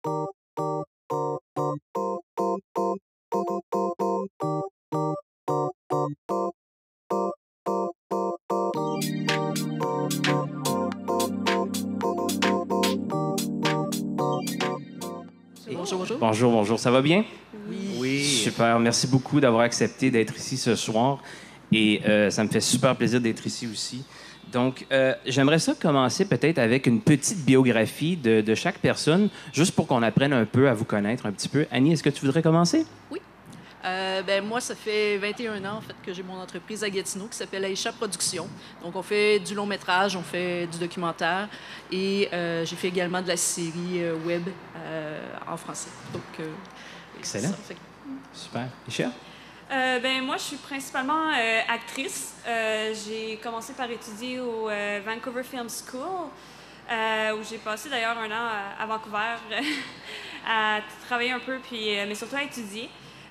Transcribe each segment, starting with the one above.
Bonjour, bonjour. Bonjour, bonjour. Ça va bien? Oui. Super. Merci beaucoup d'avoir accepté d'être ici ce soir. Et ça me fait super plaisir d'être ici aussi. Donc, j'aimerais ça commencer peut-être avec une petite biographie de chaque personne, juste pour qu'on apprenne un peu à vous connaître un petit peu. Annie, est-ce que tu voudrais commencer? Oui. Moi, ça fait 21 ans en fait, que j'ai mon entreprise à Gatineau qui s'appelle Aïcha Productions. Donc, on fait du long métrage, on fait du documentaire et j'ai fait également de la série web en français. Donc, Excellent. ça fait... Super. Michel? Moi, je suis principalement actrice. J'ai commencé par étudier au Vancouver Film School, où j'ai passé d'ailleurs un an à Vancouver à travailler un peu, mais surtout à étudier.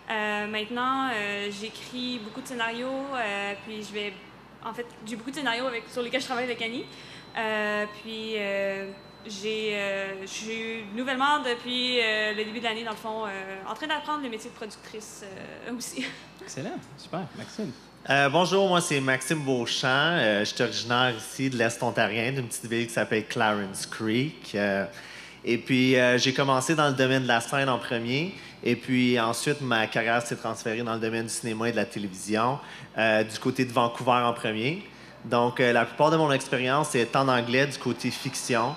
Maintenant, j'écris beaucoup de scénarios, j'ai beaucoup de scénarios sur lesquels je travaille avec Annie. Je suis nouvellement, depuis le début de l'année, dans le fond, en train d'apprendre le métier de productrice aussi. Excellent. Super. Maxime? Bonjour, moi c'est Maxime Beauchamp. Je suis originaire ici de l'Est ontarien, d'une petite ville qui s'appelle Clarence Creek. J'ai commencé dans le domaine de la scène en premier. Et puis ensuite, ma carrière s'est transférée dans le domaine du cinéma et de la télévision, du côté de Vancouver en premier. Donc, la plupart de mon expérience est en anglais du côté fiction,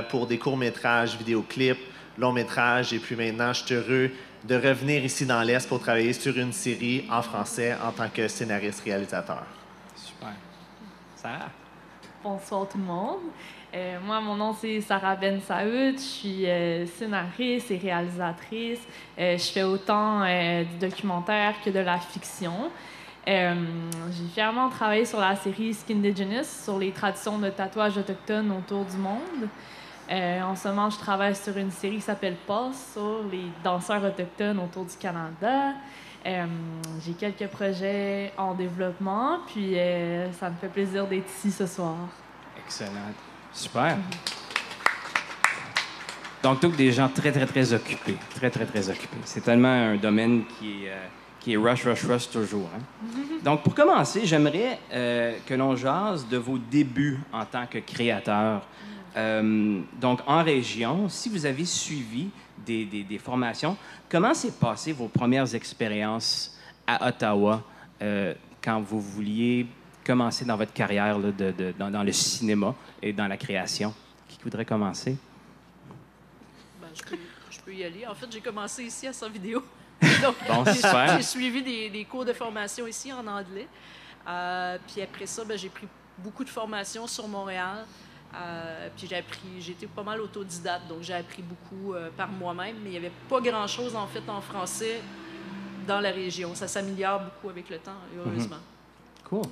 pour des courts-métrages, vidéoclips, longs-métrages. Et puis maintenant, je suis heureux de revenir ici dans l'Est pour travailler sur une série en français en tant que scénariste-réalisateur. Super. Sarah? Bonsoir tout le monde. Moi, mon nom, c'est Sarah Ben Saoud. Je suis scénariste et réalisatrice. Je fais autant du documentaire que de la fiction. J'ai fièrement travaillé sur la série Skindigenous, sur les traditions de tatouage autochtones autour du monde. En ce moment, je travaille sur une série qui s'appelle Pulse, sur les danseurs autochtones autour du Canada. J'ai quelques projets en développement, puis ça me fait plaisir d'être ici ce soir. Excellent. Super. Donc, tous des gens très, très, très occupés. Très, très, très occupés. C'est tellement un domaine qui est rush, rush, rush toujours. Hein? Donc, pour commencer, j'aimerais que l'on jase de vos débuts en tant que créateur. Donc, en région, si vous avez suivi des formations, comment s'est passé vos premières expériences à Ottawa quand vous vouliez commencer dans votre carrière là, dans le cinéma et dans la création? Qui voudrait commencer? Je peux y aller. En fait, j'ai commencé ici à 100 vidéos. Donc, bon, super. J'ai suivi des cours de formation ici en anglais. Puis après ça, j'ai pris beaucoup de formations sur Montréal. Puis j'ai été pas mal autodidacte, donc j'ai appris beaucoup par moi-même, mais il n'y avait pas grand-chose en fait en français dans la région. Ça s'améliore beaucoup avec le temps, heureusement. Cool.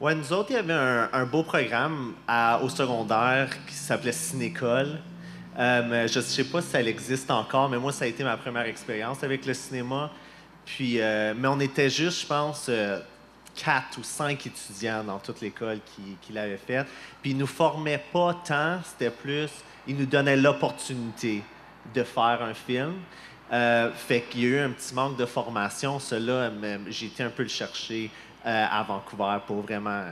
Ouais, nous autres, il y avait un beau programme au secondaire qui s'appelait Cinécole. Je ne sais pas si ça existe encore, mais moi, ça a été ma première expérience avec le cinéma. Puis, mais on était juste, je pense, 4 ou 5 étudiants dans toute l'école qui l'avaient fait. Puis ils nous formaient pas tant, c'était plus, ils nous donnaient l'opportunité de faire un film. Fait qu'il y a eu un petit manque de formation. Cela, j'ai été un peu le chercher à Vancouver pour vraiment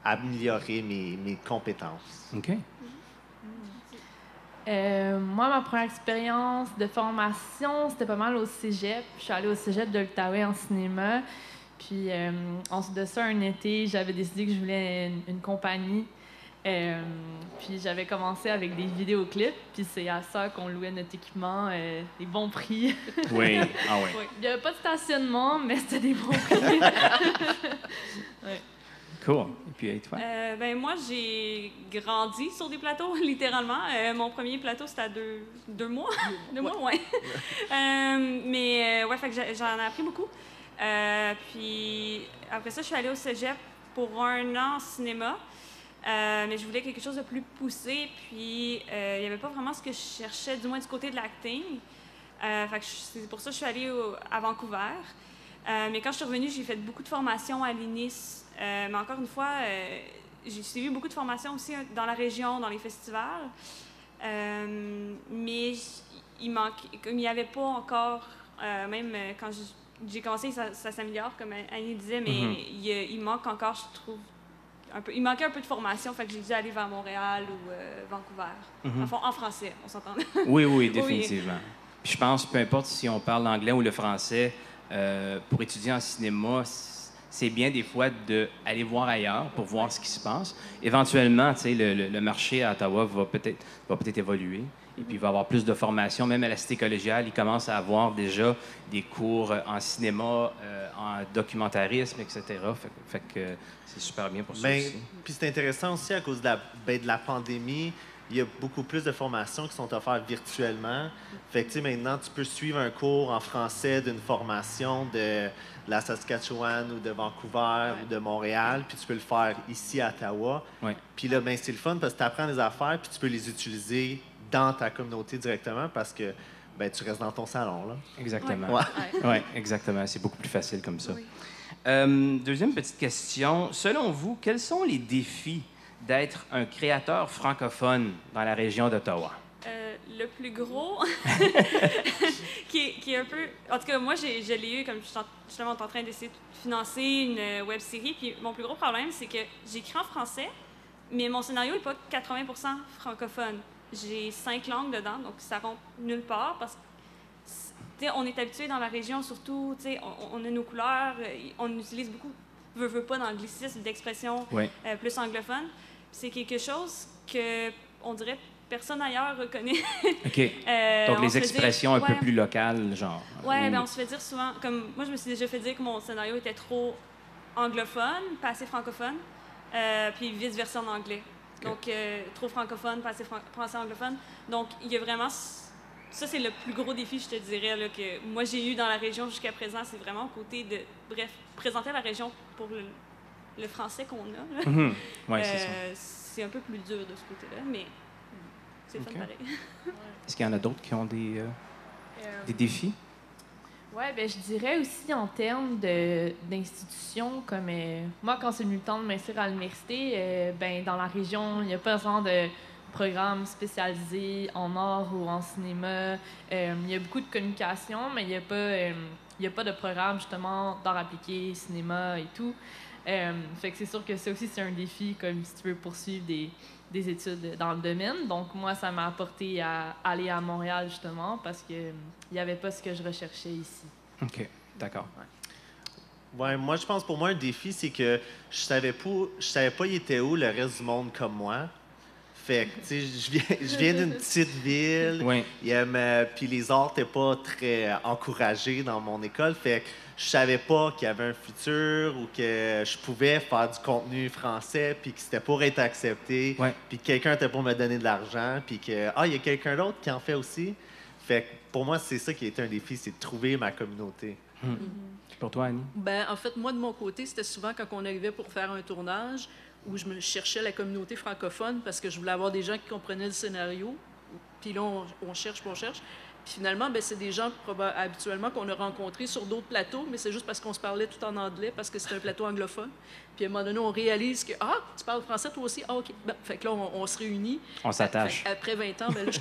améliorer mes compétences. OK. Moi, ma première expérience de formation, c'était pas mal au cégep. Je suis allée au cégep de l'Outaouais en cinéma. Puis, ensuite de ça, un été, j'avais décidé que je voulais une compagnie. Puis, j'avais commencé avec des vidéoclips. Puis, c'est à ça qu'on louait notre équipement, des bons prix. Oui. Ah oui. Ouais. Il n'y avait pas de stationnement, mais c'était des bons prix. Ouais. Cool. Et puis, et toi? Moi, j'ai grandi sur des plateaux, littéralement. Mon premier plateau, c'était à deux mois. 2 mois, ouais. Fait que j'en ai appris beaucoup. Puis après ça, je suis allée au cégep pour 1 an en cinéma. Mais je voulais quelque chose de plus poussé. Puis il n'y avait pas vraiment ce que je cherchais, du moins du côté de l'acting. C'est pour ça que je suis allée à Vancouver. Mais quand je suis revenue, j'ai fait beaucoup de formations à l'INIS. Mais encore une fois, j'ai suivi beaucoup de formations aussi dans la région, dans les festivals. comme il n'y avait pas encore, même quand j'ai commencé, ça s'améliore, comme Annie disait, mais il manque encore, je trouve, il manquait un peu de formation, fait que j'ai dû aller vers Montréal ou Vancouver. En français, on s'entend. Oui, oui, définitivement. Puis je pense, peu importe si on parle l'anglais ou le français, pour étudier en cinéma, c'est bien des fois d'aller voir ailleurs pour voir ce qui se passe. Éventuellement, tu sais, le marché à Ottawa va peut-être évoluer. Et puis, il va y avoir plus de formation. Même à la Cité collégiale, il commence à avoir déjà des cours en cinéma, en documentarisme, etc. Fait que c'est super bien pour ça aussi. Puis c'est intéressant aussi à cause de la pandémie. Il y a beaucoup plus de formations qui sont offertes virtuellement. Fait que, tu sais, maintenant, tu peux suivre un cours en français d'une formation de la Saskatchewan ou de Vancouver ou de Montréal, puis tu peux le faire ici à Ottawa. Ouais. Puis là, ben, c'est le fun parce que tu apprends des affaires, puis tu peux les utiliser dans ta communauté directement parce que ben, tu restes dans ton salon. Là. Exactement. Ouais. Ouais, exactement. C'est beaucoup plus facile comme ça. Oui. Deuxième petite question. Selon vous, quels sont les défis d'être un créateur francophone dans la région d'Ottawa? Le plus gros, qui est un peu... En tout cas, moi, je l'ai eu, comme justement, on est en train d'essayer de financer une web-série. Puis mon plus gros problème, c'est que j'écris en français, mais mon scénario n'est pas 80% francophone. J'ai 5 langues dedans, donc ça rentre nulle part parce que on est habitué dans la région, surtout, on a nos couleurs, on utilise beaucoup, veut pas, d'anglicisme, d'expression plus anglophone. C'est quelque chose que, on dirait, personne ailleurs reconnaît. OK. Donc, les expressions un peu plus locales, genre. Oui, ben on se fait dire souvent, comme moi, je me suis déjà fait dire que mon scénario était trop anglophone, pas assez francophone, puis vice-versa en anglais. Donc, trop francophone, pas assez français anglophone. Donc, il y a vraiment... Ça, c'est le plus gros défi, je te dirais, là, que moi, j'ai eu dans la région jusqu'à présent. C'est vraiment au côté de... Bref, présenter la région pour le français qu'on a. Oui, c'est ça. C'est un peu plus dur de ce côté-là, mais c'est fun pareil. Est-ce qu'il y en a d'autres qui ont des défis? Oui, ben je dirais aussi en termes d'institutions, comme moi, quand c'est venu le temps de m'inscrire à l'université, ben dans la région, il n'y a pas vraiment de programme spécialisé en art ou en cinéma. Il y a beaucoup de communication, mais il n'y a pas de programme, justement, d'art appliqué, cinéma et tout. Fait que c'est sûr que ça aussi, c'est un défi, comme si tu veux poursuivre des études dans le domaine. Donc, moi, ça m'a apporté à aller à Montréal, justement, parce qu'il n'y avait pas ce que je recherchais ici. OK, d'accord. Ouais, moi, je pense pour moi, un défi, c'est que je savais pas il était où le reste du monde comme moi. Fait que, tu sais, je viens d'une petite ville. Oui. Puis les arts n'étaient pas très encouragés dans mon école. Fait que je savais pas qu'il y avait un futur ou que je pouvais faire du contenu français puis que c'était pour être accepté. Ouais. Puis que quelqu'un était pour me donner de l'argent puis que, il y a quelqu'un d'autre qui en fait aussi. Fait que pour moi, c'est ça qui a été un défi, c'est de trouver ma communauté. Pour toi, Annie? Ben, en fait, moi, de mon côté, c'était souvent quand on arrivait pour faire un tournage où je me cherchais la communauté francophone parce que je voulais avoir des gens qui comprenaient le scénario. Puis là, on cherche. Puis finalement, ben, c'est des gens habituellement qu'on a rencontrés sur d'autres plateaux, mais c'est juste parce qu'on se parlait tout en anglais, parce que c'était un plateau anglophone. Puis à un moment donné, on réalise que « Ah, tu parles français toi aussi? Ah, OK. » Ben, fait que là, on se réunit. On s'attache. Après 20 ans, ben là, je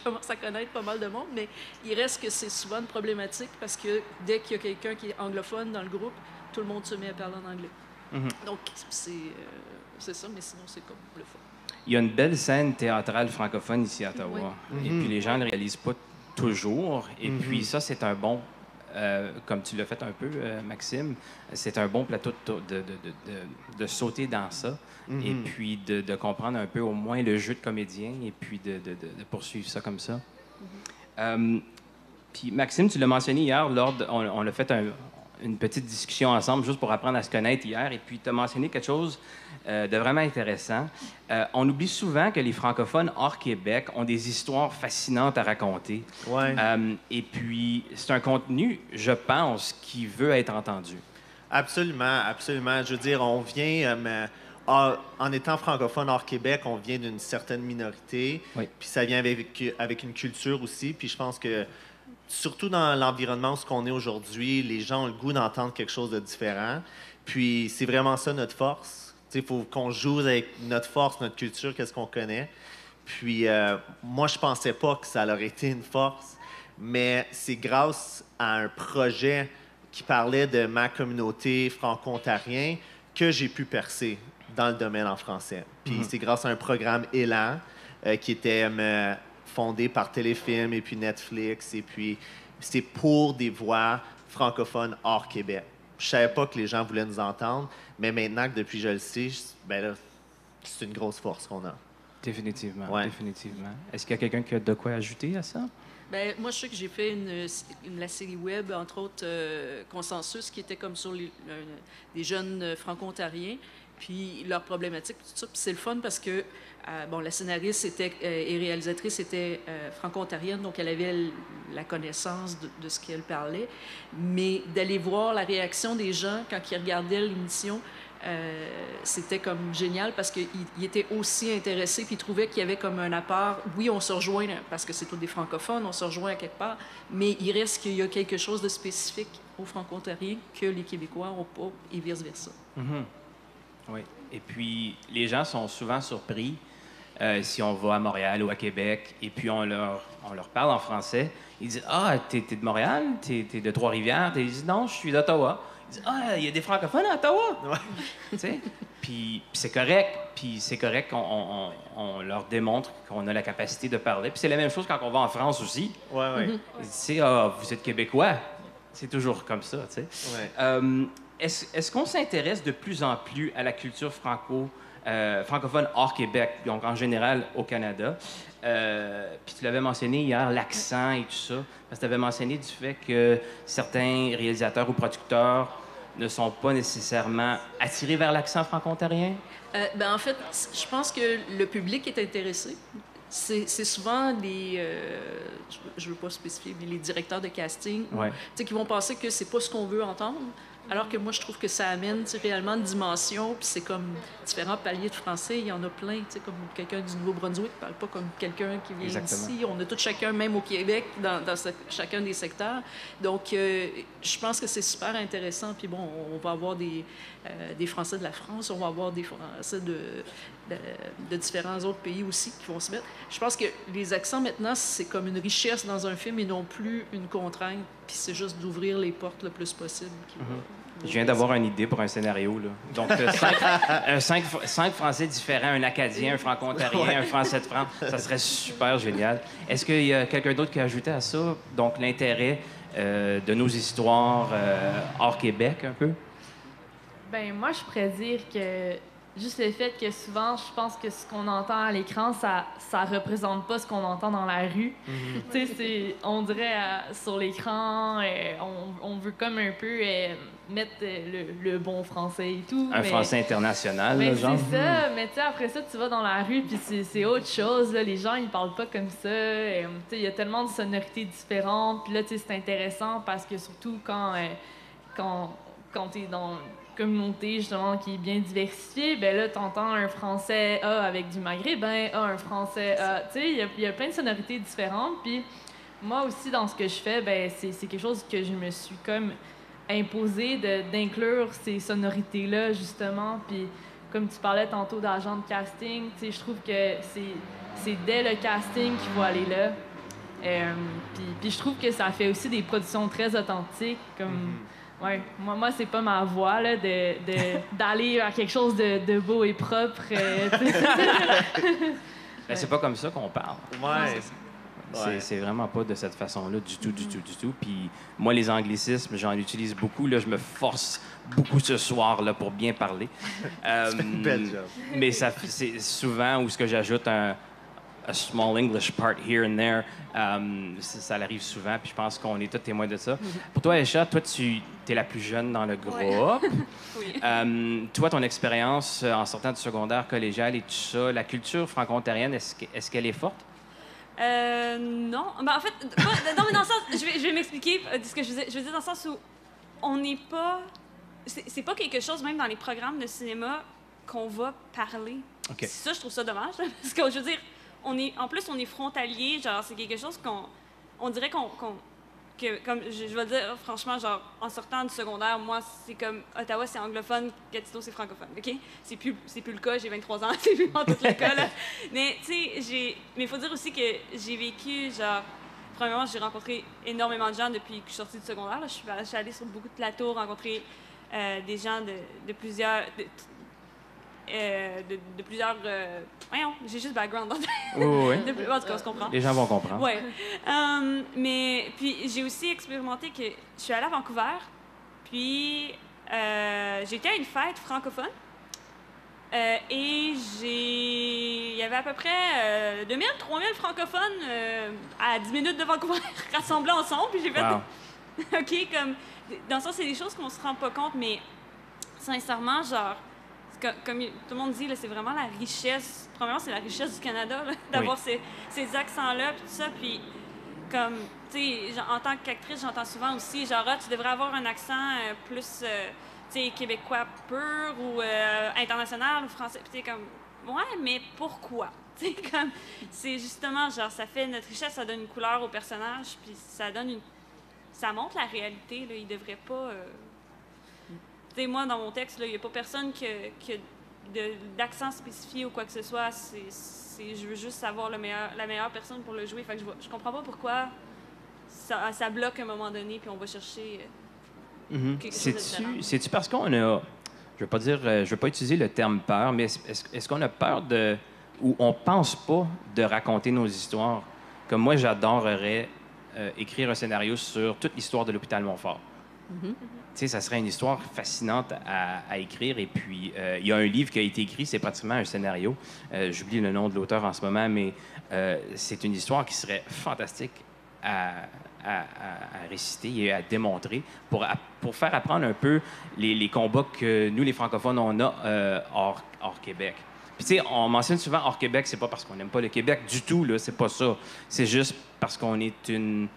commence à connaître pas mal de monde, mais il reste que c'est souvent une problématique parce que dès qu'il y a quelqu'un qui est anglophone dans le groupe, tout le monde se met à parler en anglais. Donc, c'est ça, mais sinon, c'est comme le fun. Il y a une belle scène théâtrale francophone ici à Ottawa. Et puis, les gens ne le réalisent pas toujours. Et puis, ça, c'est un bon... comme tu l'as fait un peu, Maxime, c'est un bon plateau de sauter dans ça. Et puis, de comprendre un peu au moins le jeu de comédien et puis de poursuivre ça comme ça. Puis, Maxime, tu l'as mentionné hier, on a fait une petite discussion ensemble juste pour apprendre à se connaître hier. Et puis, tu as mentionné quelque chose de vraiment intéressant. On oublie souvent que les francophones hors Québec ont des histoires fascinantes à raconter. Ouais. Et puis, c'est un contenu, je pense, qui veut être entendu. Absolument, absolument. Je veux dire, on vient... en étant francophone hors Québec, on vient d'une certaine minorité. Oui. Puis ça vient avec une culture aussi. Puis je pense que surtout dans l'environnement où on est aujourd'hui, les gens ont le goût d'entendre quelque chose de différent. Puis c'est vraiment ça notre force. Il faut qu'on joue avec notre force, notre culture, qu'est-ce qu'on connaît. Puis moi, je pensais pas que ça aurait été une force, mais c'est grâce à un projet qui parlait de ma communauté franco-ontarienne que j'ai pu percer dans le domaine en français. Puis c'est grâce à un programme Élan qui était fondé par Téléfilm et puis Netflix. Et puis c'est pour des voix francophones hors Québec. Je savais pas que les gens voulaient nous entendre, mais maintenant que depuis je le sais, ben là, c'est une grosse force qu'on a. Définitivement, Ouais. définitivement. Est-ce qu'il y a quelqu'un qui a de quoi ajouter à ça? Ben, moi, je sais que j'ai fait la série web, entre autres, Consensus, qui était comme sur des jeunes franco-ontariens, puis leurs problématiques, tout ça. Puis c'est le fun parce que, bon, la scénariste et réalisatrice était franco-ontarienne, donc elle avait la connaissance de ce qu'elle parlait. Mais d'aller voir la réaction des gens quand ils regardaient l'émission, c'était comme génial parce qu'ils étaient aussi intéressés puis ils trouvaient qu'il y avait comme un apport. Oui, on se rejoint parce que c'est tous des francophones, on se rejoint à quelque part, mais il reste qu'il y a quelque chose de spécifique aux franco-ontariens que les Québécois n'ont pas et vice-versa. Oui. Et puis, les gens sont souvent surpris si on va à Montréal ou à Québec et puis on leur parle en français. Ils disent « Ah, t'es de Montréal? T'es de Trois-Rivières? » Ils disent « Non, je suis d'Ottawa. » Ils disent « Ah, il y a des francophones à Ottawa! » Tu sais? Puis c'est correct. Puis c'est correct qu'on leur démontre qu'on a la capacité de parler. Puis c'est la même chose quand on va en France aussi. Ouais. Ils disent « Ah, vous êtes Québécois. » C'est toujours comme ça, tu sais. Ouais. Est-ce qu'on s'intéresse de plus en plus à la culture francophone hors Québec, donc en général au Canada? Puis tu l'avais mentionné hier, l'accent et tout ça, parce que tu avais mentionné du fait que certains réalisateurs ou producteurs ne sont pas nécessairement attirés vers l'accent franco-ontarien? Ben, en fait, je pense que le public est intéressé. C'est souvent je veux pas spécifier, mais les directeurs de casting, Ouais. tu sais, qui vont penser que c'est pas ce qu'on veut entendre. Alors que moi, je trouve que ça amène réellement une dimension, puis c'est comme différents paliers de français. Il y en a plein, tu sais, comme quelqu'un du Nouveau-Brunswick ne parle pas comme quelqu'un qui vient d'ici. On a tous chacun, même au Québec, dans chacun des secteurs. Donc, je pense que c'est super intéressant. Puis bon, on va avoir des Français de la France, on va avoir des Français de différents autres pays aussi qui vont se mettre. Je pense que les accents, maintenant, c'est comme une richesse dans un film et non plus une contrainte. Puis c'est juste d'ouvrir les portes le plus possible. Je viens d'avoir une idée pour un scénario, là. Donc, cinq Français différents, un Acadien, un Franco-Ontarien, un Français de France. Ça serait super génial. Est-ce qu'il y a quelqu'un d'autre qui a ajouté à ça, donc, l'intérêt de nos histoires hors Québec, un peu? Ben moi, je pourrais dire que juste le fait que souvent, je pense que ce qu'on entend à l'écran, ça représente pas ce qu'on entend dans la rue. Tu sais, on dirait sur l'écran, on veut comme un peu mettre le bon français et tout. Un français international, là, genre? C'est ça, mais tu sais, après ça, tu vas dans la rue, puis c'est autre chose, là. Les gens, ils parlent pas comme ça. Tu sais, il y a tellement de sonorités différentes. Puis là, tu sais, c'est intéressant parce que surtout quand t'es dans communauté justement qui est bien diversifiée, ben là t'entends un français avec du maghrébin, un français tu sais, il y a plein de sonorités différentes. Puis moi aussi dans ce que je fais, ben c'est quelque chose que je me suis comme imposé d'inclure ces sonorités là justement. Puis comme tu parlais tantôt d'agent de casting, tu sais, je trouve que c'est dès le casting qu'il faut aller là. Puis je trouve que ça fait aussi des productions très authentiques comme ouais, moi c'est pas ma voie là, d'aller à quelque chose de beau et propre. Ben, c'est pas comme ça qu'on parle. Ouais. C'est vraiment pas de cette façon-là du tout. Puis moi, les anglicismes, j'en utilise beaucoup. Là, je me force beaucoup ce soir là, pour bien parler. Bel job. Mais c'est souvent où ce que j'ajoute un small English part here and there. Ça arrive souvent, puis je pense qu'on est tous témoins de ça. Pour toi, Aisha, toi, tu es la plus jeune dans le groupe. Oui. Toi, ton expérience en sortant du secondaire collégial et tout ça, la culture franco-ontarienne, est-ce qu'elle est forte? Non. Ben, en fait, non, mais dans le sens, je vais m'expliquer ce que je veux dire dans le sens où on n'est pas... C'est pas quelque chose, même dans les programmes de cinéma, qu'on va parler. Okay. Ça, je trouve ça dommage, parce que, je veux dire, en plus, on est frontalier, genre, c'est quelque chose on dirait comme je vais dire, franchement, genre, en sortant du secondaire, moi, c'est comme Ottawa, c'est anglophone, Gatineau, c'est francophone, OK? C'est plus le cas, j'ai 23 ans, c'est plus dans tout le cas, là. Mais, tu sais, mais il faut dire aussi que j'ai vécu, genre, premièrement, j'ai rencontré énormément de gens depuis que je suis sortie du secondaire, là. Je suis allée sur beaucoup de plateaux, rencontrer des gens de plusieurs... de plusieurs... voyons, j'ai juste background. Oui, oui. En tout cas, on se comprend. Les gens vont comprendre. Oui. Mais puis j'ai aussi expérimenté que je suis allée à Vancouver, puis j'étais à une fête francophone et il y avait à peu près 2000, 3000 francophones à 10 minutes de Vancouver rassemblés ensemble, puis j'ai fait... Wow. OK, comme... Dans le sens, c'est des choses qu'on se rend pas compte, mais sincèrement, genre... Comme tout le monde dit, là, c'est vraiment la richesse. Premièrement, c'est la richesse du Canada, là, d'avoir ces accents-là, puis tout ça. Puis, comme, tu sais, en tant qu'actrice, j'entends souvent aussi, genre, ah, tu devrais avoir un accent plus, tu sais, québécois pur ou international ou français. Puis, tu sais, comme, ouais, mais pourquoi? Tu sais, comme, c'est justement, genre, ça fait notre richesse, ça donne une couleur au personnage, puis ça donne une. Ça montre la réalité, là. Il devrait pas. Tu sais, moi, dans mon texte, il n'y a pas personne qui a d'accent spécifié ou quoi que ce soit. Je veux juste savoir la meilleure personne pour le jouer. Fait que je comprends pas pourquoi ça bloque à un moment donné, puis on va chercher quelque chose de différent. C'est-tu parce qu'on a... Je veux pas utiliser le terme peur, mais est-ce qu'on a peur de... ou on pense pas de raconter nos histoires? Comme moi, j'adorerais écrire un scénario sur toute l'histoire de l'hôpital Montfort. Tu sais, ça serait une histoire fascinante à écrire. Et puis, il y a un livre qui a été écrit, c'est pratiquement un scénario. J'oublie le nom de l'auteur en ce moment, mais c'est une histoire qui serait fantastique à réciter et à démontrer pour faire apprendre un peu les combats que nous, les francophones, on a hors Québec. Puis, tu sais, on mentionne souvent hors Québec, c'est pas parce qu'on n'aime pas le Québec du tout, là, c'est pas ça. C'est juste parce qu'on est une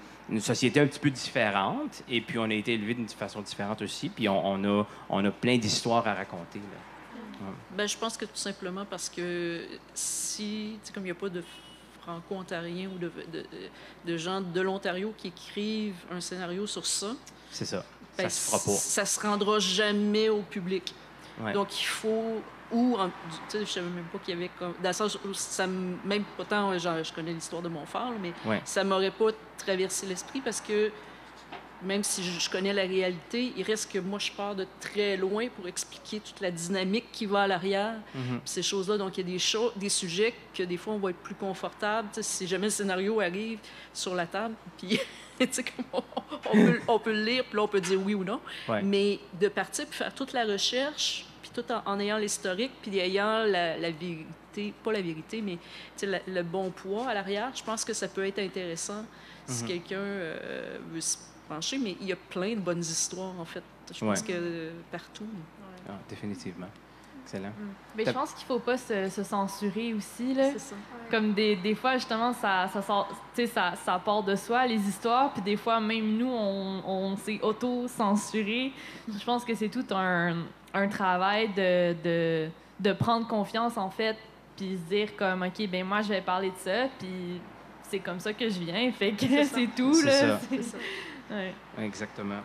société un petit peu différente, et puis on a été élevé d'une façon différente aussi, puis on a plein d'histoires à raconter. Là. Ouais. Ben, je pense que tout simplement parce que si, tu sais, comme il n'y a pas de franco-ontariens ou de gens de l'Ontario qui écrivent un scénario sur ça, c'est ça. Ben, ça se fera pas. Ça se rendra jamais au public. Ouais. Donc, il faut... Ou, tu sais, je savais même pas qu'il y avait... Comme, dans le sens où ça même pourtant, genre, je connais l'histoire de Montfort, là, mais ça m'aurait pas traversé l'esprit parce que même si je connais la réalité, il reste que moi, je pars de très loin pour expliquer toute la dynamique qui va à l'arrière. Ces choses-là, donc il y a des sujets que des fois, on va être plus confortable. Tu sais, si jamais le scénario arrive sur la table, puis tu sais, on peut le lire, puis là, on peut dire oui ou non. Ouais. Mais de partir puis faire toute la recherche, puis tout en ayant l'historique, puis ayant la vérité, pas la vérité, mais le bon poids à l'arrière, je pense que ça peut être intéressant si quelqu'un veut se pencher, mais il y a plein de bonnes histoires, en fait. Je pense que partout. Ah, définitivement. Excellent. Mais je pense qu'il ne faut pas se censurer aussi, là. C'est ça. Comme des fois, justement, ça part de soi, les histoires, puis des fois, même nous, on s'est auto-censuré. Je pense que c'est tout un travail de prendre confiance, en fait, puis se dire comme, OK, ben moi, je vais parler de ça, puis c'est comme ça que je viens, fait que c'est tout, c'est là. Ça. C'est ça. Ouais. Exactement.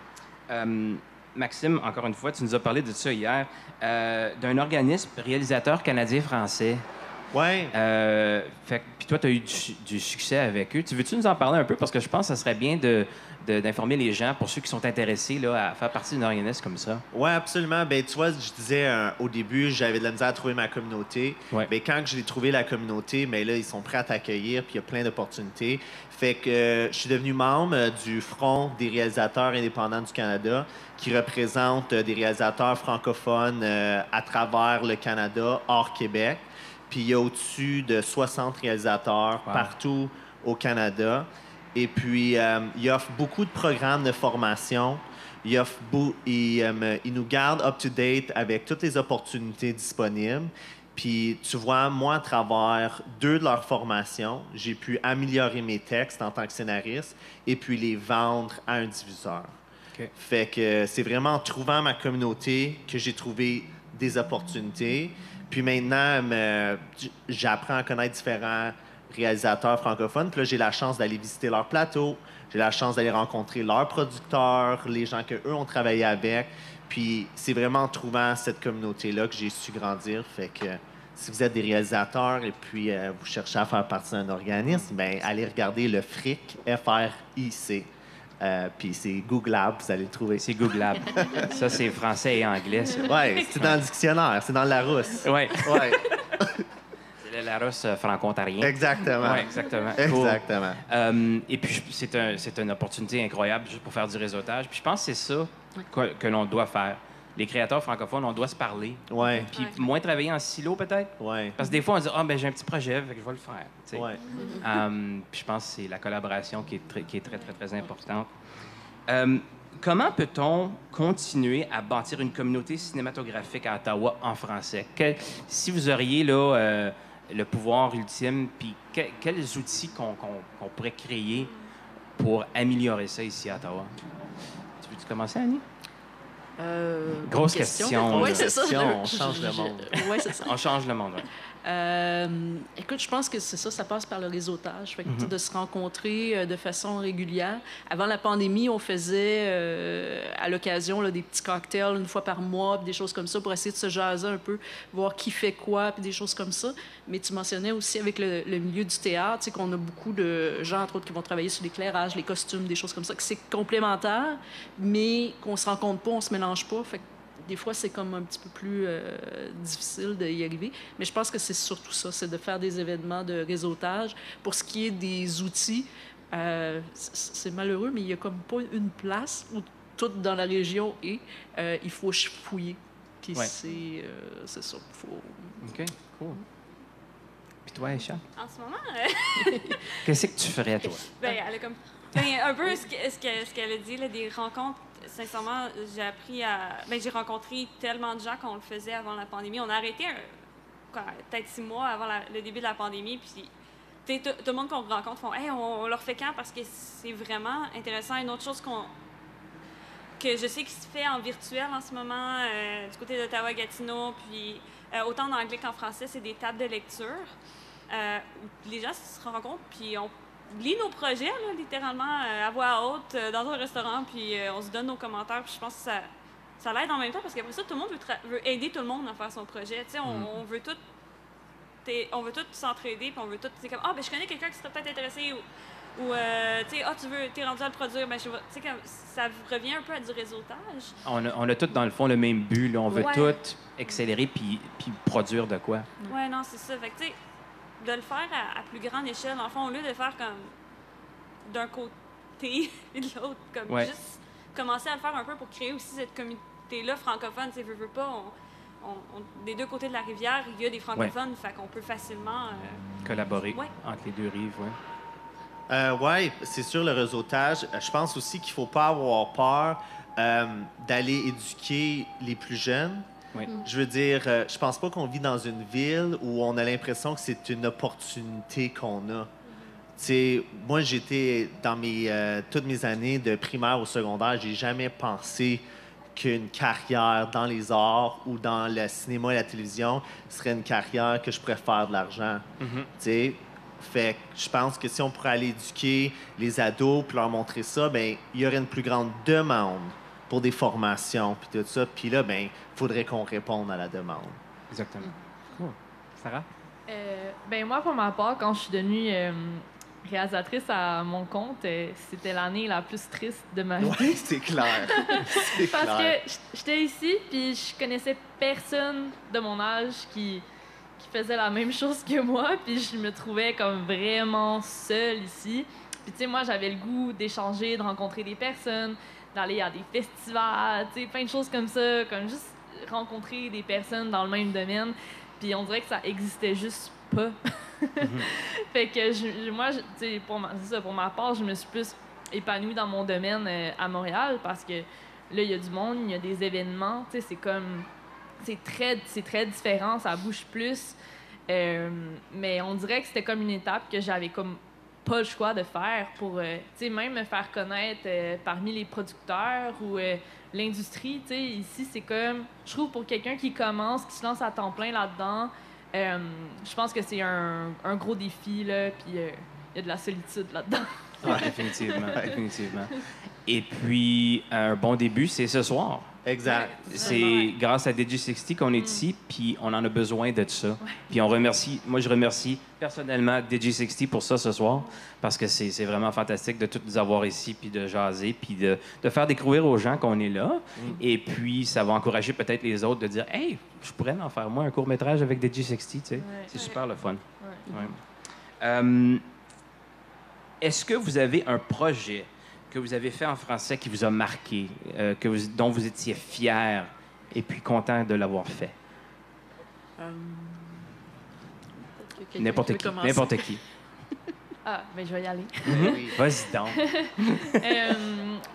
Maxime, encore une fois, tu nous as parlé de ça hier, d'un organisme réalisateur canadien-français. Oui. Puis toi, tu as eu du succès avec eux. Veux-tu nous en parler un peu? Parce que je pense que ça serait bien d'informer les gens, pour ceux qui sont intéressés là, à faire partie d'un organisme comme ça. Oui, absolument. Ben, tu vois, je disais au début, j'avais de la misère à trouver ma communauté. Ouais. Ben, quand j'ai trouvé la communauté, ben, là, ils sont prêts à t'accueillir, puis il y a plein d'opportunités. Fait que je suis devenu membre du Front des réalisateurs indépendants du Canada, qui représente des réalisateurs francophones à travers le Canada, hors Québec. Puis il y a au-dessus de 60 réalisateurs partout au Canada. Et puis, il offre beaucoup de programmes de formation. Il nous garde up-to-date avec toutes les opportunités disponibles. Puis, tu vois, moi, à travers 2 de leurs formations, j'ai pu améliorer mes textes en tant que scénariste et puis les vendre à un diffuseur. Okay. Fait que c'est vraiment en trouvant ma communauté que j'ai trouvé des opportunités. Puis maintenant, j'apprends à connaître différents réalisateurs francophones. Puis là, j'ai la chance d'aller visiter leur plateau. J'ai la chance d'aller rencontrer leurs producteurs, les gens qu'eux ont travaillé avec. Puis c'est vraiment en trouvant cette communauté-là que j'ai su grandir. Fait que si vous êtes des réalisateurs et puis vous cherchez à faire partie d'un organisme, bien, allez regarder le FRIC, F-R-I-C. Puis c'est Googlable, vous allez le trouver. C'est Googlable. Ça, c'est français et anglais, ça. Oui, c'est dans le dictionnaire, c'est dans le Larousse. Oui. Ouais. C'est le Larousse franco-ontarien. Exactement. Oui, exactement. Exactement. Cool. Et puis, c'est une opportunité incroyable juste pour faire du réseautage. Puis je pense que c'est ça que l'on doit faire. Les créateurs francophones, on doit se parler. Ouais. Puis moins travailler en silo, peut-être. Ouais. Parce que des fois, on dit « Ah, ben j'ai un petit projet, fait que je vais le faire. » tu sais. Ouais. Puis je pense que c'est la collaboration qui est très, très, très importante. Comment peut-on continuer à bâtir une communauté cinématographique à Ottawa en français? Si vous auriez là, le pouvoir ultime, puis quels outils qu'on pourrait créer pour améliorer ça ici à Ottawa? Tu veux-tu commencer, Annie? Grosse question. Oui, c'est ça. On change le monde. Oui, c'est ça. On change le monde, ouais. Écoute, je pense que c'est ça passe par le réseautage. Fait que, de se rencontrer de façon régulière. Avant la pandémie, on faisait à l'occasion là, des petits cocktails une fois par mois, puis des choses comme ça, pour essayer de se jaser un peu, voir qui fait quoi, puis des choses comme ça. Mais tu mentionnais aussi avec le milieu du théâtre, tu sais, qu'on a beaucoup de gens, entre autres, qui vont travailler sur l'éclairage, les costumes, des choses comme ça, que c'est complémentaire, mais qu'on se rencontre pas, on se mélange pas. Fait que des fois, c'est comme un petit peu plus difficile d'y arriver. Mais je pense que c'est surtout ça, c'est de faire des événements de réseautage. Pour ce qui est des outils, c'est malheureux, mais il n'y a comme pas une place où tout dans la région est. Il faut fouiller. Puis c'est ça. Faut... OK, cool. Puis toi, Aïcha? En ce moment, Qu'est-ce que tu ferais, toi? ben, elle a comme... Ben, un peu ce qu'elle a dit, là, des rencontres. Sincèrement, j'ai appris à... Ben, j'ai rencontré tellement de gens qu'on le faisait avant la pandémie. On a arrêté peut-être 6 mois avant le début de la pandémie. Puis tout le monde qu'on rencontre font « Hey, on leur fait quand? » Parce que c'est vraiment intéressant. Une autre chose que je sais qui se fait en virtuel en ce moment, du côté d'Ottawa-Gatineau, puis autant en anglais qu'en français, c'est des tables de lecture. Où les gens se rencontrent, puis on lit nos projets, là, littéralement, à voix haute, dans un restaurant, puis on se donne nos commentaires. Puis je pense que ça l'aide en même temps, parce qu'après ça, tout le monde veut aider tout le monde à faire son projet. Tu sais, on veut tout... On veut tous s'entraider, puis on veut tout... C'est comme, ben je connais quelqu'un qui serait peut-être intéressé, ou tu sais, t'es rendu à le produire, ben tu sais, ça revient un peu à du réseautage. On a tous, dans le fond, le même but, là. On veut Ouais. tout accélérer puis produire de quoi. Ouais, non, c'est ça. Fait que, tu sais, de le faire à plus grande échelle, en fond, au lieu de faire comme d'un côté et de l'autre, comme Ouais. juste commencer à le faire un peu pour créer aussi cette communauté-là francophone. Tu sais, veux pas, des deux côtés de la rivière, il y a des francophones, fait qu'on peut facilement... Collaborer Ouais. entre les deux rives, ouais. Oui, c'est sûr, le réseautage. Je pense aussi qu'il ne faut pas avoir peur d'aller éduquer les plus jeunes. Oui. Je veux dire, je pense pas qu'on vit dans une ville où on a l'impression que c'est une opportunité qu'on a. Tu sais, moi, j'étais dans toutes mes années de primaire au secondaire, j'ai jamais pensé qu'une carrière dans les arts ou dans le cinéma et la télévision serait une carrière que je pourrais faire de l'argent. Tu sais, fait que je pense que si on pourrait aller éduquer les ados puis leur montrer ça, ben il y aurait une plus grande demande pour des formations puis tout ça. Puis là, ben il faudrait qu'on réponde à la demande. Exactement. Cool. Sarah? Ben moi, pour ma part, quand je suis devenue réalisatrice à mon compte, c'était l'année la plus triste de ma vie. Oui, c'est clair. C'est Parce clair. que j'étais ici, puis je connaissais personne de mon âge qui faisait la même chose que moi, puis je me trouvais comme vraiment seule ici. Puis tu sais, moi, j'avais le goût d'échanger, de rencontrer des personnes, d'aller à des festivals, tu sais, plein de choses comme ça, comme juste rencontrer des personnes dans le même domaine. Puis on dirait que ça existait juste pas. Fait que moi, tu sais, pour ma part, je me suis plus épanouie dans mon domaine à Montréal parce que là, il y a du monde, il y a des événements, tu sais, c'est très différent, ça bouge plus. Mais on dirait que c'était comme une étape que j'avais comme pas le choix de faire pour, tu sais, même me faire connaître parmi les producteurs ou l'industrie, tu sais. Ici, c'est comme, je trouve, pour quelqu'un qui commence, qui se lance à temps plein là-dedans, Je pense que c'est un gros défi, là, puis il y a de la solitude là-dedans. Ah, définitivement, définitivement. Et puis, un bon début, c'est ce soir. Exact. C'est grâce à DJ60 qu'on est ici, puis on en a besoin de ça. Puis moi, je remercie personnellement DJ60 pour ça ce soir, parce que c'est vraiment fantastique de tous nous avoir ici, puis de jaser, puis de faire découvrir aux gens qu'on est là. Et puis, ça va encourager peut-être les autres de dire « Hey, je pourrais en faire, moi, un court-métrage avec DJ60, tu sais. Ouais. C'est super le fun. Ouais. Ouais. Est-ce que vous avez un projet que vous avez fait en français qui vous a marqué, dont vous étiez fier et puis content de l'avoir fait? N'importe qui. N'importe qui. Ah, ben je vais y aller. Oui. Vas-y donc.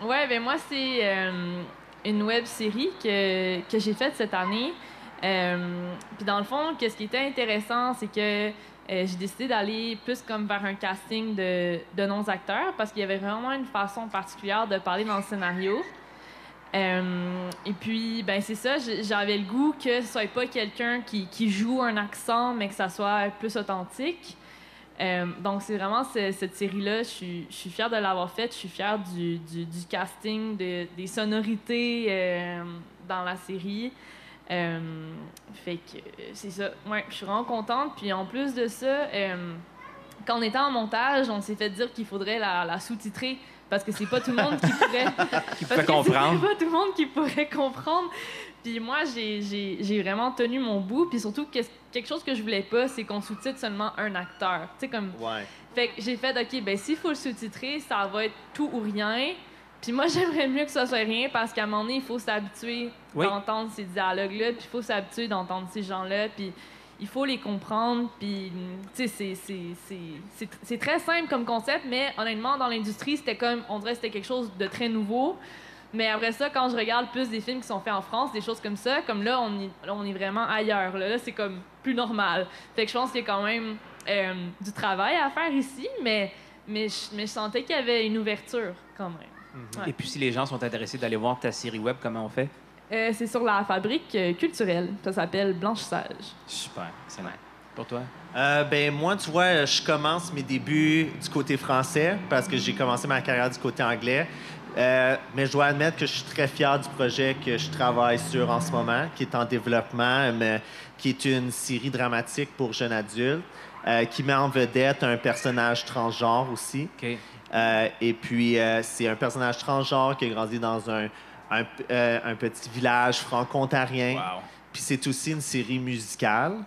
Ouais, ben moi, c'est une web série que j'ai faite cette année. Puis dans le fond, ce qui était intéressant, c'est que j'ai décidé d'aller plus comme vers un casting de non-acteurs parce qu'il y avait vraiment une façon particulière de parler dans le scénario. Et puis, ben c'est ça, j'avais le goût que ce soit pas quelqu'un qui joue un accent, mais que ça soit plus authentique. Donc, c'est vraiment cette série-là. Je suis fière de l'avoir faite. Je suis fière du casting, des sonorités dans la série. Fait que c'est ça. Ouais, je suis vraiment contente. Puis en plus de ça, quand on était en montage, on s'est fait dire qu'il faudrait la sous-titrer parce que c'est pas tout le monde qui pourrait Qui peut comprendre. C'est pas tout le monde qui pourrait comprendre. Puis moi, j'ai vraiment tenu mon bout. Puis surtout, quelque chose que je voulais pas, c'est qu'on sous-titre seulement un acteur. Tu sais, comme... Ouais. Fait que j'ai fait, OK, ben s'il faut le sous-titrer, ça va être tout ou rien. Puis moi, j'aimerais mieux que ça soit rien parce qu'à un moment donné, il faut s'habituer d'entendre ces dialogues-là, puis il faut s'habituer d'entendre ces gens-là, puis il faut les comprendre. Puis, tu sais, c'est très simple comme concept, mais honnêtement, dans l'industrie, c'était comme, on dirait que c'était quelque chose de très nouveau. Mais après ça, quand je regarde plus des films qui sont faits en France, des choses comme ça, comme là, on est vraiment ailleurs. Là, c'est comme plus normal. Fait que je pense qu'il y a quand même du travail à faire ici, mais je sentais qu'il y avait une ouverture quand même. Ouais. Et puis, si les gens sont intéressés d'aller voir ta série web, comment on fait? C'est sur la fabrique culturelle. Ça s'appelle Blanchissage. Super, excellent. Pour toi? Ben moi, tu vois, je commence mes débuts du côté français parce que j'ai commencé ma carrière du côté anglais. Mais je dois admettre que je suis très fier du projet que je travaille sur en ce moment, qui est en développement, qui est une série dramatique pour jeunes adultes, qui met en vedette un personnage transgenre aussi. OK. Et puis, c'est un personnage transgenre qui a grandi dans un petit village franco-ontarien. Wow. Puis c'est aussi une série musicale.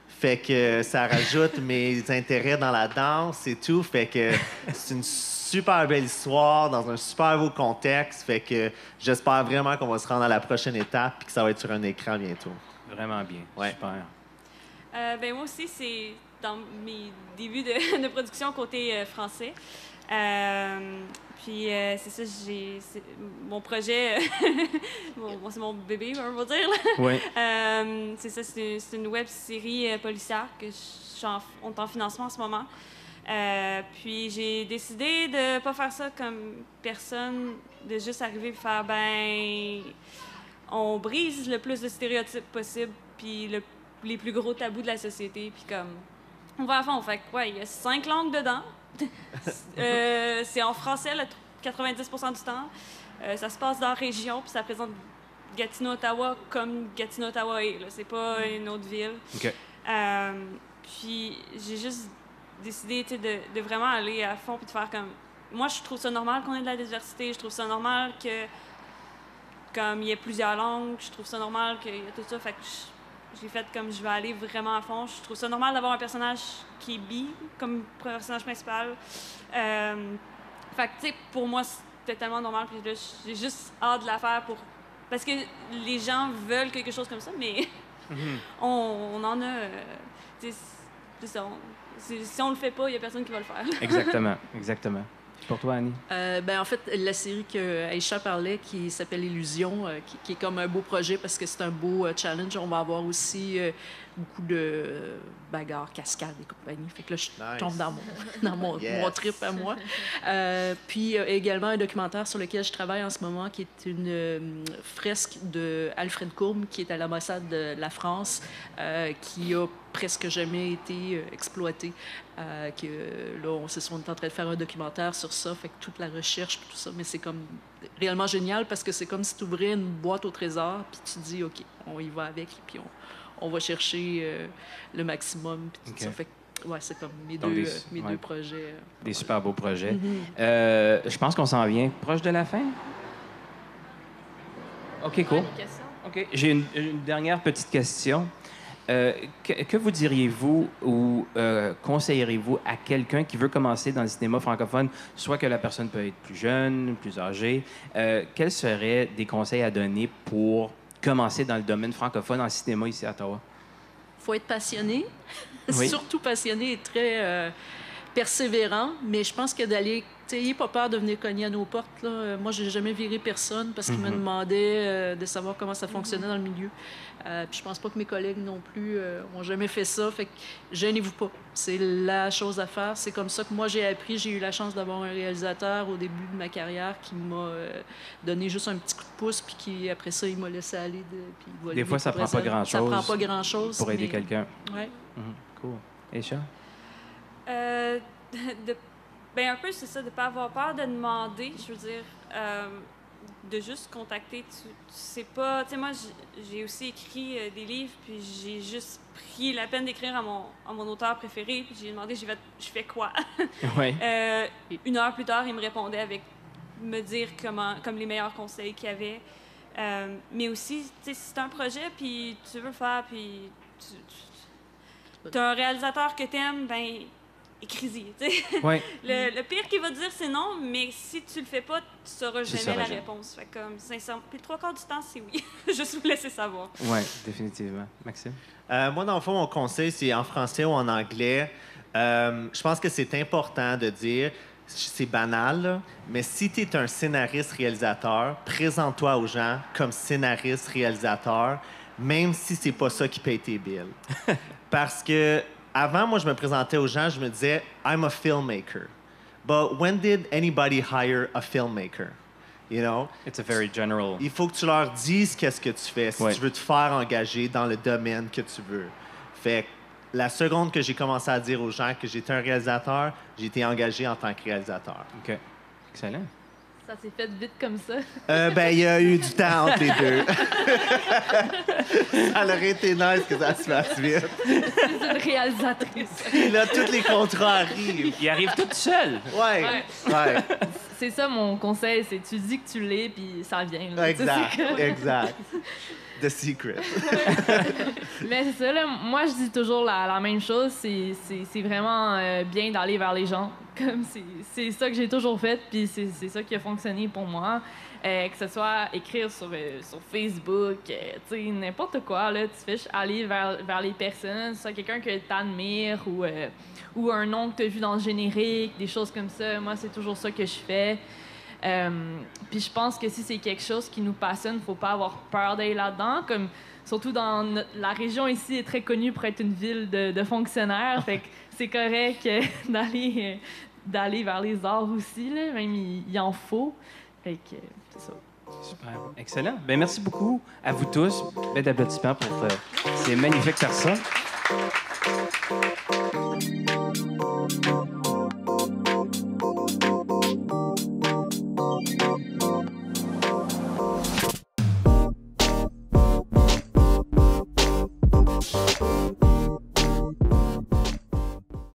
Fait que ça rajoute mes intérêts dans la danse et tout. Fait que c'est une super belle histoire dans un super beau contexte. Fait que j'espère vraiment qu'on va se rendre à la prochaine étape et que ça va être sur un écran bientôt. Vraiment bien. Ouais. Super. Ben moi aussi, c'est dans mes débuts de production côté français. Puis c'est ça, c'est mon projet, c'est mon bébé, on va dire. Oui. C'est ça, c'est une web série policière que on est en financement en ce moment. Puis j'ai décidé de pas faire ça comme personne, de juste arriver et faire, ben, on brise le plus de stéréotypes possible, puis les plus gros tabous de la société, puis comme, on va à fond. Fait que, ouais, il y a 5 langues dedans. C'est en français, là, 90% du temps. Ça se passe dans la région, puis ça présente Gatineau-Ottawa comme Gatineau-Ottawa est. C'est pas une autre ville. OK. Puis j'ai juste décidé de vraiment aller à fond puis de faire comme... Moi, je trouve ça normal qu'on ait de la diversité. Je trouve ça normal que comme il y ait plusieurs langues. Je trouve ça normal qu'il y ait tout ça. Fait que j'ai fait comme je vais aller vraiment à fond. Je trouve ça normal d'avoir un personnage qui est bi comme personnage principal. Fait que, tu sais, pour moi, c'était tellement normal. Puis là, j'ai juste hâte de la faire parce que les gens veulent quelque chose comme ça, mais on en a... tu sais, c'est ça. Si on le fait pas, il y a personne qui va le faire. Exactement, exactement. Pour toi, Annie? Ben, en fait, la série que Aïcha parlait, qui s'appelle Illusion, qui est comme un beau projet parce que c'est un beau challenge. On va avoir aussi beaucoup de bagarres, cascades et compagnie. Fait que là, je Nice. tombe dans mon Yes. trip à moi. Puis également un documentaire sur lequel je travaille en ce moment, qui est une fresque de Alfred Courbe, qui est à l'ambassade de la France, qui a presque jamais été exploité. Que là, on est en train de faire un documentaire sur ça, fait que toute la recherche puis tout ça, mais c'est comme réellement génial parce que c'est comme si tu ouvrais une boîte au trésor puis tu dis, OK, on y va avec, puis on va chercher le maximum puis tout OK. ça. Fait que, ouais, c'est comme mes Donc, deux projets. Des super beaux projets. Mm-hmm. Je pense qu'on s'en vient proche de la fin. OK, cool. Des questions? OK. J'ai une dernière petite question. Que vous diriez-vous ou conseilleriez-vous à quelqu'un qui veut commencer dans le cinéma francophone, soit que la personne peut être plus jeune, plus âgée, quels seraient des conseils à donner pour commencer dans le domaine francophone en cinéma ici à Ottawa? Il faut être passionné, Oui. surtout passionné et très persévérant, mais je pense que d'aller... N'ayez pas peur de venir cogner à nos portes. Là. Moi, j'ai jamais viré personne parce qu'ils me demandaient de savoir comment ça fonctionnait dans le milieu. Puis je pense pas que mes collègues non plus ont jamais fait ça. Fait que gênez-vous pas. C'est la chose à faire. C'est comme ça que moi, j'ai appris. J'ai eu la chance d'avoir un réalisateur au début de ma carrière qui m'a donné juste un petit coup de pouce, puis qui, après ça, il m'a laissé aller. Puis il va Des lui fois, ça pour prend pas ça. grand-chose. Ça prend pas grand-chose. Pour aider mais- quelqu'un. Ouais. Cool. Et ça? Ben un peu, c'est ça, de ne pas avoir peur de demander. Je veux dire, de juste contacter. Tu sais pas. Tu sais, moi, j'ai aussi écrit des livres, puis j'ai juste pris la peine d'écrire à mon auteur préféré, puis j'ai demandé, je fais quoi? Oui. Une heure plus tard, il me répondait avec me dire comme les meilleurs conseils qu'il y avait. Mais aussi, tu sais, si c'est un projet, puis tu veux le faire, puis tu as un réalisateur que tu aimes, ben écris-y. Tu sais. Oui. Le pire qu'il va te dire, c'est non, mais si tu le fais pas, tu sauras Tu jamais sauras la jamais. réponse. Fait comme, sincèrement, puis le 3/4 du temps, c'est oui. Juste vous laisser savoir. Oui, définitivement. Maxime? Moi, dans le fond, mon conseil, c'est en français ou en anglais. Je pense que c'est important de dire, c'est banal, là, mais si tu es un scénariste-réalisateur, présente-toi aux gens comme scénariste-réalisateur, même si c'est pas ça qui paye tes billes. Parce que avant, moi, je me présentais aux gens, je me disais, I'm a filmmaker. But when did anybody hire a filmmaker? You know? It's a very general... Il faut que tu leur dises qu'est-ce que tu fais si Ouais. tu veux te faire engager dans le domaine que tu veux. Fait que la seconde que j'ai commencé à dire aux gens que j'étais un réalisateur, j'ai été engagé en tant que réalisateur. OK. Excellent. Ça s'est fait vite comme ça. Ben, il y a eu du temps entre les deux. Ça aurait été nice que ça se fasse vite. C'est une réalisatrice. Puis là, tous les contrats arrivent. Il arrive tout seul. Ouais. Ouais. C'est ça mon conseil, c'est tu dis que tu l'es, puis ça vient. là. Tu sais, Exact. c'est comme- Exact. The secret. Mais c'est ça, là, moi je dis toujours la même chose, c'est vraiment bien d'aller vers les gens. Comme c'est ça que j'ai toujours fait, puis c'est ça qui a fonctionné pour moi. Que ce soit écrire sur Facebook, tu sais, n'importe quoi, là, tu fais juste aller vers les personnes, soit quelqu'un que tu admires ou un nom que tu as vu dans le générique, des choses comme ça. Moi, c'est toujours ça que je fais. Puis je pense que si c'est quelque chose qui nous passionne, faut pas avoir peur d'aller là-dedans. Comme surtout dans la région ici est très connue pour être une ville de fonctionnaires, fait que c'est correct d'aller vers les arts aussi là, même il en faut. Fait que c'est ça. Super. Excellent. Ben merci beaucoup à vous tous. Bel applaudissement pour ces magnifiques personnes.